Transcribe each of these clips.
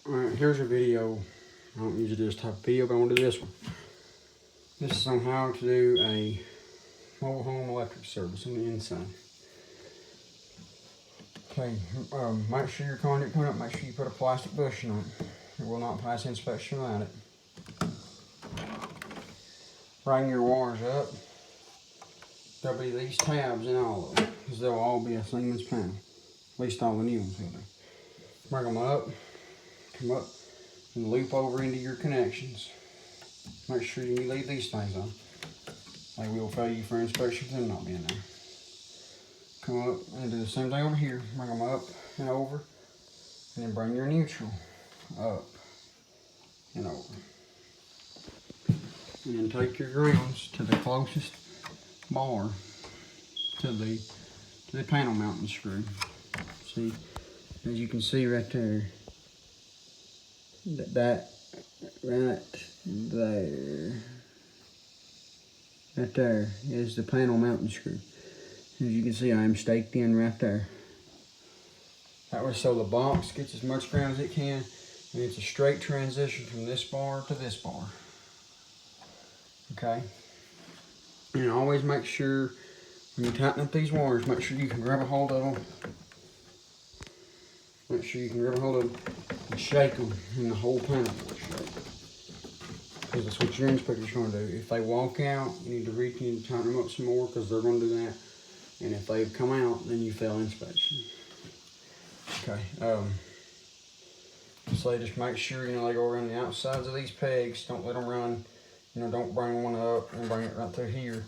Alright, here's a video. I don't usually do this type of video, but I want to do this one. This is on how to do a mobile home electric service on the inside. Okay, make sure your conduit coming up, make sure you put a plastic bushing on it. It will not pass inspection without it. Bring your wires up. There'll be these tabs in all of them, because they'll all be a Siemens panel. At least all the new ones will be. Bring them up, come up, and loop over into your connections. Make sure you leave these things on. They will fail you for inspection for them not being there. Come up and do the same thing over here. Bring them up and over, and then bring your neutral up and over. And then take your grounds to the closest bar to the panel mounting screw. See, as you can see right there, that right there is the panel mounting screw. As you can see, I am staked in right there. That way, so the box gets as much ground as it can, and it's a straight transition from this bar to this bar. Okay? And always make sure when you tighten up these wires, make sure you can grab a hold of them. Make sure you can grab a hold of them and shake them, and the whole panel will shake. Because that's what your inspector's going to do. If they walk out, you need to reach in and tighten them up some more, because they're going to do that. And if they come out, then you fail inspection. Okay. So just make sure, they go around the outsides of these pegs. Don't let them run. Don't bring one up and bring it right through here,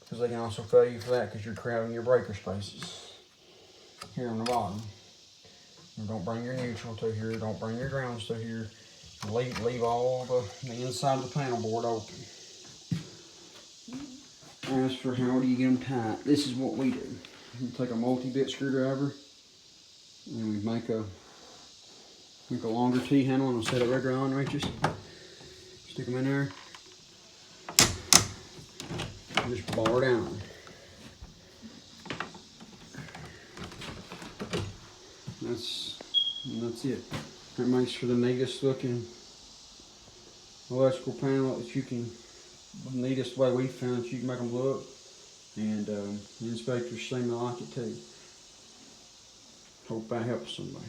because they can also fail you for that, because you're crowding your breaker spaces here on the bottom. And don't bring your neutral to here. Don't bring your grounds to here. Leave all the inside of the panel board open. As for how do you get them tight, this is what we do. We take a multi-bit screwdriver and we make a longer T-handle and a set of regular Allen wrenches. Stick them in there. And just bar down. That's it. That makes for the neatest looking electrical panel that you can, the neatest way we found that you can make them look. And the inspectors seem to like it too. Hope that helps somebody.